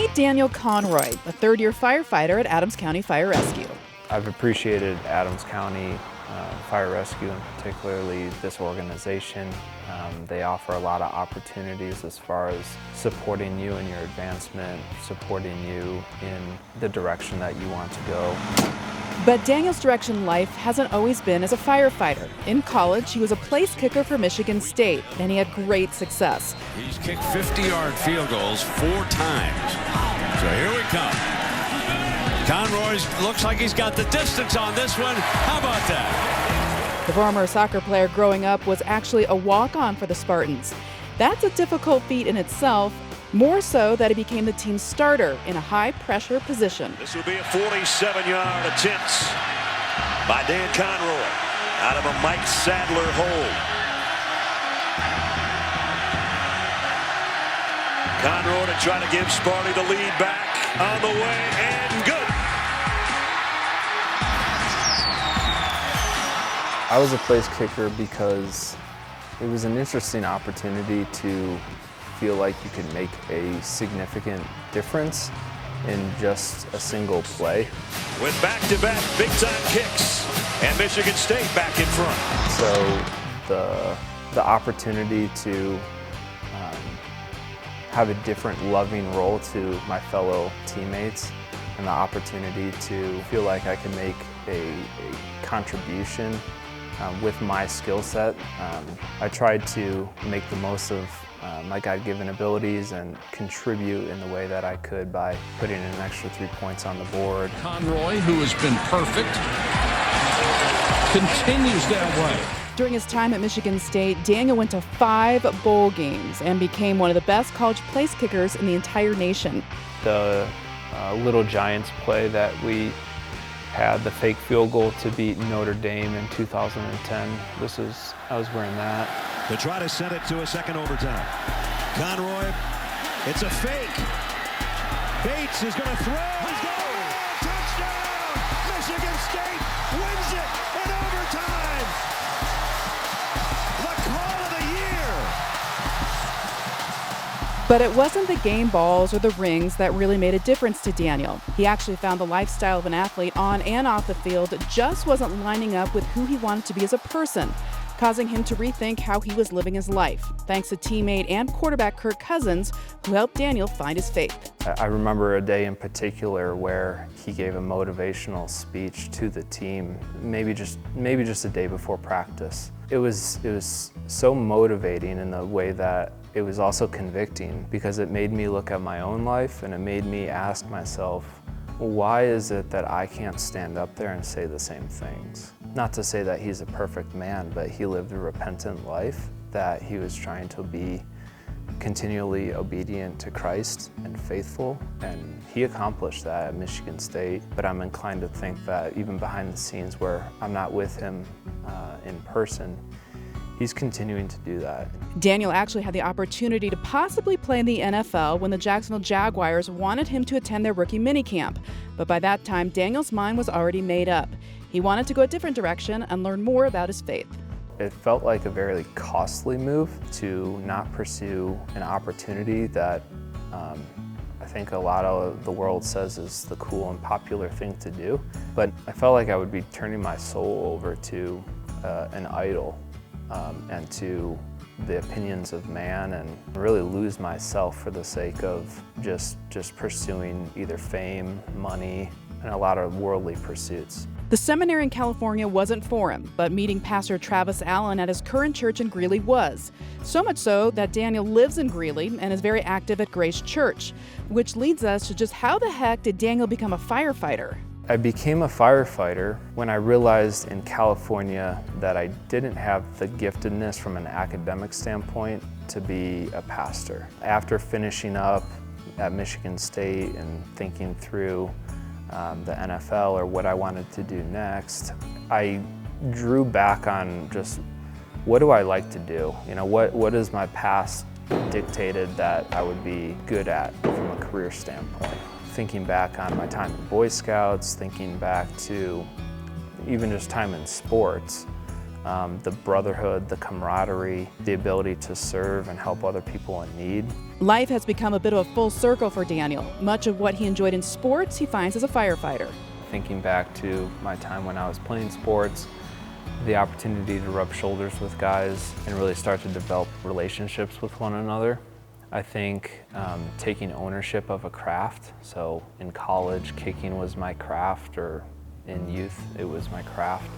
Meet Daniel Conroy, a third-year firefighter at Adams County Fire Rescue. I've appreciated Adams County Fire Rescue, and particularly this organization. They offer a lot of opportunities as far as supporting you in your advancement, supporting you in the direction that you want to go. But Daniel's direction in life hasn't always been as a firefighter. In college, he was a place kicker for Michigan State, and he had great success. He's kicked 50-yard field goals 4 times. So here we come. Conroy looks like he's got the distance on this one. How about that? The former soccer player growing up was actually a walk-on for the Spartans. That's a difficult feat in itself, more so that he became the team's starter in a high-pressure position. This will be a 47-yard attempt by Dan Conroy out of a Mike Sadler hold. Conroy to try to give Sparty the lead back on the way, and good. I was a place kicker because it was an interesting opportunity to feel like you could make a significant difference in just a single play. With back-to-back big-time kicks, and Michigan State back in front. So the opportunity to have a different loving role to my fellow teammates, and the opportunity to feel like I can make a contribution with my skill set. I tried to make the most of my God-given abilities and contribute in the way that I could by putting an extra 3 points on the board. Conroy, who has been perfect, continues that way. During his time at Michigan State, Daniel went to 5 bowl games and became one of the best college place kickers in the entire nation. The Little Giants play that we had, the fake field goal to beat Notre Dame in 2010. I was wearing that. To try to send it to a second overtime. Conroy, it's a fake. Bates is going to throw. He's going. Touchdown! Michigan State wins it in overtime. The call of the year. But it wasn't the game balls or the rings that really made a difference to Daniel. He actually found the lifestyle of an athlete on and off the field just wasn't lining up with who he wanted to be as a person, causing him to rethink how he was living his life, thanks to teammate and quarterback Kirk Cousins, who helped Daniel find his faith. I remember a day in particular where he gave a motivational speech to the team, maybe just a day before practice. It was so motivating in the way that it was also convicting, because it made me look at my own life and it made me ask myself, well, why is it that I can't stand up there and say the same things? Not to say that he's a perfect man, but he lived a repentant life, that he was trying to be continually obedient to Christ and faithful, and he accomplished that at Michigan State. But I'm inclined to think that even behind the scenes where I'm not with him in person, he's continuing to do that. Daniel actually had the opportunity to possibly play in the NFL when the Jacksonville Jaguars wanted him to attend their rookie minicamp. But by that time, Daniel's mind was already made up. He wanted to go a different direction and learn more about his faith. It felt like a very costly move to not pursue an opportunity that I think a lot of the world says is the cool and popular thing to do. But I felt like I would be turning my soul over to an idol and to the opinions of man, and really lose myself for the sake of just pursuing either fame, money, and a lot of worldly pursuits. The seminary in California wasn't for him, but meeting Pastor Travis Allen at his current church in Greeley was. So much so that Daniel lives in Greeley and is very active at Grace Church, which leads us to just how the heck did Daniel become a firefighter? I became a firefighter when I realized in California that I didn't have the giftedness from an academic standpoint to be a pastor. After finishing up at Michigan State and thinking through the NFL or what I wanted to do next, I drew back on just what do I like to do? You know, what is my past dictated that I would be good at from a career standpoint? Thinking back on my time in Boy Scouts, thinking back to even just time in sports, the brotherhood, the camaraderie, the ability to serve and help other people in need. Life has become a bit of a full circle for Daniel. Much of what he enjoyed in sports, he finds as a firefighter. Thinking back to my time when I was playing sports, the opportunity to rub shoulders with guys and really start to develop relationships with one another. I think taking ownership of a craft, so in college kicking was my craft, or in youth it was my craft,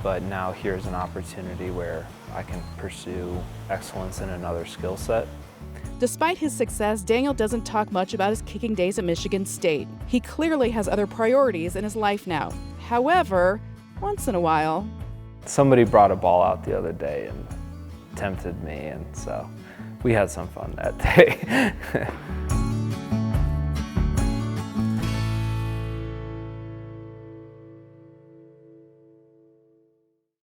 but now here's an opportunity where I can pursue excellence in another skill set. Despite his success, Daniel doesn't talk much about his kicking days at Michigan State. He clearly has other priorities in his life now. However, once in a while, somebody brought a ball out the other day and tempted me, and so we had some fun that day.